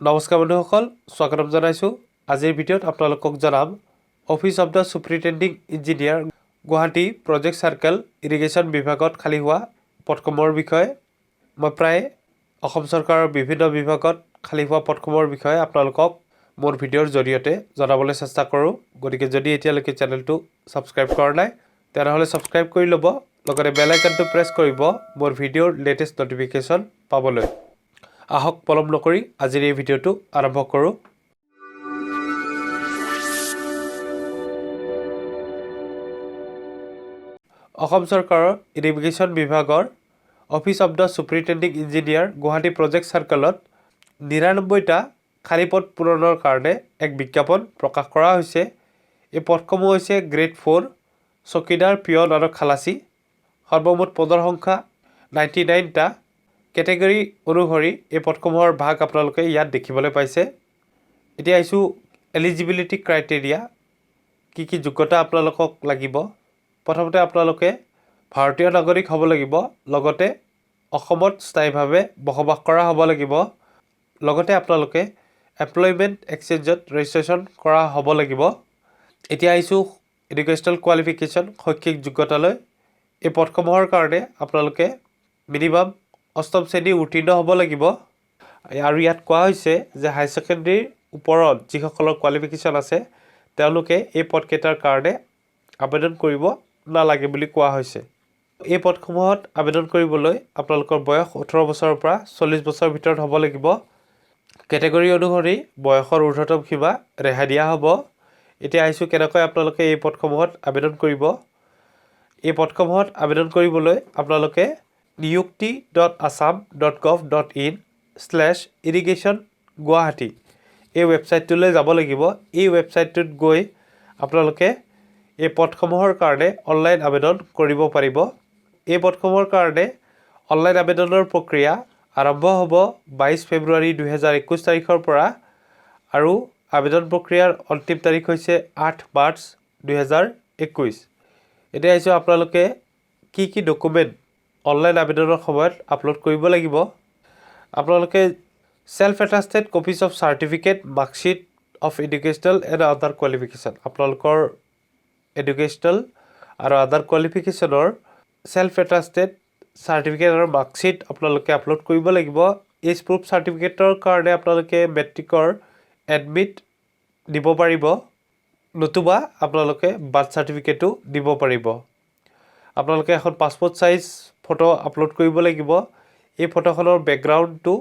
নমস্কাৰ বন্ধুসকল, স্বাগতম জনাইছোঁ। আজিৰ ভিডিঅ'ত আপোনালোকক জনাম office of the superintending engineer Guwahati project circle irrigation বিভাগত খালী হোৱা পদসমূহৰ বিষয়ে। মই প্ৰায় অসম চৰকাৰৰ বিভিন্ন বিভাগত খালী হোৱা পদসমূহৰ বিষয়ে আপোনালোকক মোৰ ভিডিঅ'ৰ জৰিয়তে জনাবলৈ চেষ্টা কৰোঁ। গতিকে যদি এতিয়ালৈকে চেনেলটো ছাবস্ক্ৰাইব কৰা নাই তেনেহ'লে ছাবস্ক্ৰাইব কৰি ল'ব, লগতে বেল আইকনটো প্ৰেছ কৰিব মোৰ ভিডিঅ'ৰ লেটেষ্ট ন'টিফিকেশ্যন পাবলৈ। আহক পলম নকৰি আজিৰ এই ভিডিঅ'টো আৰম্ভ কৰোঁ। অসম চৰকাৰৰ ইৰিগেশ্যন বিভাগৰ office of the superintending engineer Guwahati project চাৰ্কেলত ৯৯টা খালী পদ পূৰণৰ কাৰণে এক বিজ্ঞাপন প্ৰকাশ কৰা হৈছে। এই পদসমূহ হৈছে গ্ৰেড 4 চকীদাৰ, পিয়ন আৰু খালাচী। সৰ্বমুঠ পদৰ সংখ্যা 99টা। কেটেগৰী অনুসৰি এই পদসমূহৰ ভাগ আপোনালোকে ইয়াত দেখিবলৈ পাইছে। এতিয়া আহিছোঁ এলিজিবিলিটি ক্ৰাইটেৰিয়া, কি কি যোগ্যতা আপোনালোকক লাগিব। প্ৰথমতে আপোনালোকে ভাৰতীয় নাগৰিক হ'ব লাগিব, লগতে অসমত স্থায়ীভাৱে বসবাস কৰা হ'ব লাগিব, লগতে আপোনালোকে এমপ্লয়মেণ্ট এক্সচেঞ্জত ৰেজিষ্ট্ৰেশ্যন কৰা হ'ব লাগিব। এতিয়া আহিছোঁ এডুকেশ্যনেল কোৱালিফিকেশ্যন, শৈক্ষিক যোগ্যতালৈ। এই পদসমূহৰ কাৰণে আপোনালোকে মিনিমাম অষ্টম শ্ৰেণী উত্তীৰ্ণ হ'ব লাগিব। আৰু ইয়াত কোৱা হৈছে যে হাই ছেকেণ্ডেৰীৰ ওপৰত যিসকলৰ কোৱালিফিকেশ্যন আছে তেওঁলোকে এই পদকেইটাৰ কাৰণে আবেদন কৰিব নালাগে বুলি কোৱা হৈছে। এই পদসমূহত আবেদন কৰিবলৈ আপোনালোকৰ বয়স 18 বছৰৰ পৰা 40 বছৰৰ ভিতৰত হ'ব লাগিব। কেটেগৰী অনুসৰি বয়সৰ ঊৰ্ধ্বতম সীমা ৰেহাই দিয়া হ'ব। এতিয়া আহিছোঁ কেনেকৈ আপোনালোকে এই পদসমূহত আবেদন কৰিব। এই পদসমূহত আবেদন কৰিবলৈ আপোনালোকে niyukti.assam.gov.in/irrigation গুৱাহাটী এই ৱেবছাইটটোলৈ যাব লাগিব। এই ৱেবছাইটটোত গৈ আপোনালোকে এই পদসমূহৰ কাৰণে অনলাইন আবেদন কৰিব পাৰিব। এই পদসমূহৰ কাৰণে অনলাইন আবেদনৰ প্ৰক্ৰিয়া আৰম্ভ হ'ব 22 ফেব্ৰুৱাৰী 2021 তাৰিখৰ পৰা, আৰু আবেদন প্ৰক্ৰিয়াৰ অন্তিম তাৰিখ হৈছে 8 মাৰ্চ 2021। এতিয়া আহিছোঁ আপোনালোকে কি কি ডকুমেণ্ট অনলাইন আবেদনৰ সময়ত আপলোড কৰিব লাগিব। আপোনালোকে self attested copies of certificate, marksheet of educational and other qualification, আপোনালোকৰ এডুকেশ্যনেল আৰু আদাৰ কোৱালিফিকেশ্যনৰ চেল্ফ এটাষ্টেড চাৰ্টিফিকেট আৰু মাৰ্কশ্বিট আপোনালোকে আপলোড কৰিব লাগিব। এজ প্ৰুফ চাৰ্টিফিকেটৰ কাৰণে আপোনালোকে মেট্ৰিকৰ এডমিট দিব পাৰিব, নতুবা আপোনালোকে বাৰ্থ চাৰ্টিফিকেটো দিব পাৰিব। আপোনালোকে এখন পাছপোৰ্ট চাইজ ফটো আপলোড কৰিব লাগিব। এই ফটোখনৰ বেকগ্ৰাউণ্ডটো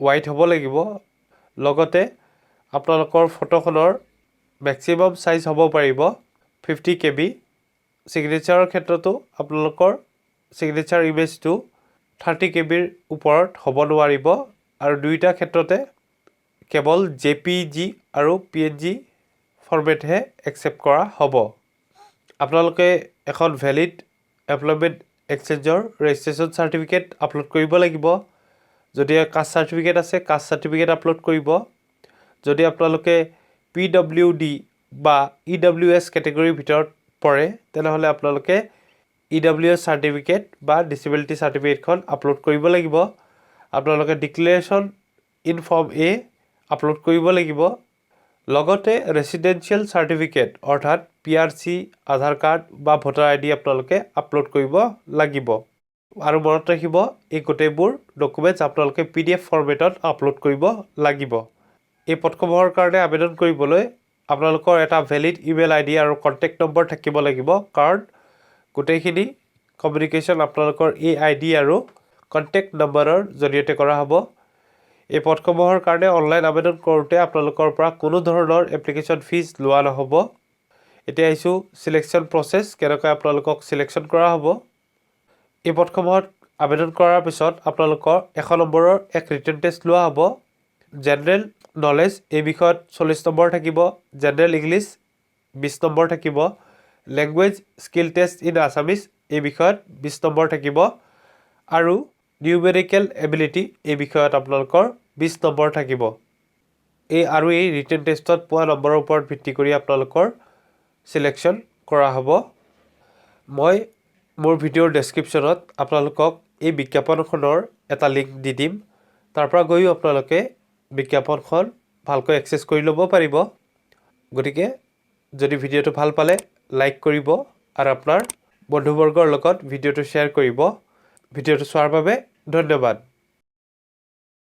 হোৱাইট হ'ব লাগিব, লগতে আপোনালোকৰ ফটোখনৰ মেক্সিমাম চাইজ হ'ব পাৰিব 50 KB। ছিগনেচাৰৰ ক্ষেত্ৰতো আপোনালোকৰ ছিগনেচাৰ ইমেজটো 30 KBৰ ওপৰত হ'ব নোৱাৰিব, আৰু দুয়োটা ক্ষেত্ৰতে কেৱল JPG আৰু PNG ফৰ্মেটহে একচেপ্ট কৰা হ'ব। আপোনালোকে এখন ভেলিড এমপ্লয়মেণ্ট এক্সচেঞ্জৰ ৰেজিষ্ট্ৰেশ্যন চাৰ্টিফিকেট আপলোড কৰিব লাগিব। যদি কাষ্ট চাৰ্টিফিকেট আছে কাষ্ট চাৰ্টিফিকেট আপলোড কৰিব। যদি আপোনালোকে PWD বা EWS কেটেগৰীৰ ভিতৰত পৰে তেনেহ'লে আপোনালোকে EWS চাৰ্টিফিকেট বা ডিচেবিলিটি চাৰ্টিফিকেটখন আপলোড কৰিব লাগিব। আপোনালোকে declaration in form A upload কৰিব লাগিব, লগতে ৰেচিডেঞ্চিয়েল চাৰ্টিফিকেট অৰ্থাৎ PRC, আধাৰ কাৰ্ড বা ভোটাৰ ID আপোনালোকে আপলোড কৰিব লাগিব। আৰু মনত ৰাখিব, এই গোটেইবোৰ ডকুমেণ্টছ আপোনালোকে PDF ফৰ্মেটত আপলোড কৰিব লাগিব। এই পদসমূহৰ কাৰণে আবেদন কৰিবলৈ আপোনালোকৰ এটা ভেলিড ইমেইল ID আৰু কণ্টেক্ট নম্বৰ থাকিব লাগিব, কাৰণ গোটেইখিনি কমিউনিকেশ্যন আপোনালোকৰ এই ID আৰু কণ্টেক্ট নম্বৰৰ জৰিয়তে কৰা হ'ব। এই পদসমূহৰ কাৰণে অনলাইন আবেদন কৰোঁতে আপোনালোকৰ পৰা কোনো ধৰণৰ এপ্লিকেশ্যন ফিজ লোৱা নহ'ব। এতিয়া আহিছোঁ ছিলেকশ্যন প্ৰচেছ, কেনেকৈ আপোনালোকক ছিলেকশ্যন কৰা হ'ব। এই পদসমূহত আবেদন কৰাৰ পিছত আপোনালোকৰ 100 নম্বৰৰ এক ৰিটেন টেষ্ট লোৱা হ'ব। জেনেৰেল নলেজ এই বিষয়ত 40 নম্বৰ থাকিব, জেনেৰেল ইংলিছ 20 নম্বৰ থাকিব, language skill test in Assamese এই বিষয়ত 20 নম্বৰ থাকিব, আৰু নিউমেৰিকেল এবিলিটি এই বিষয়ত আপোনালোকৰ 20 নম্বৰ থাকিব। এই ৰিটেন টেষ্টত পোৱা নম্বৰৰ ওপৰত ভিত্তি কৰি আপোনালোকৰ ছিলেকশ্যন কৰা হ'ব। মই মোৰ ভিডিঅ'ৰ ডেছক্ৰিপশ্যনত আপোনালোকক এই বিজ্ঞাপনখনৰ এটা লিংক দি দিম। তাৰ পৰা গৈও আপোনালোকে বিজ্ঞাপনখন ভালকৈ এক্সেছ কৰি ল'ব পাৰিব গতিকে যদি ভিডিঅ'টো ভাল পালে লাইক কৰিব আৰু আপোনাৰ বন্ধুবৰ্গৰ লগত ভিডিঅ'টো শ্বেয়াৰ কৰিব ভিডিঅ'টো চোৱাৰ বাবে ধন্যবাদ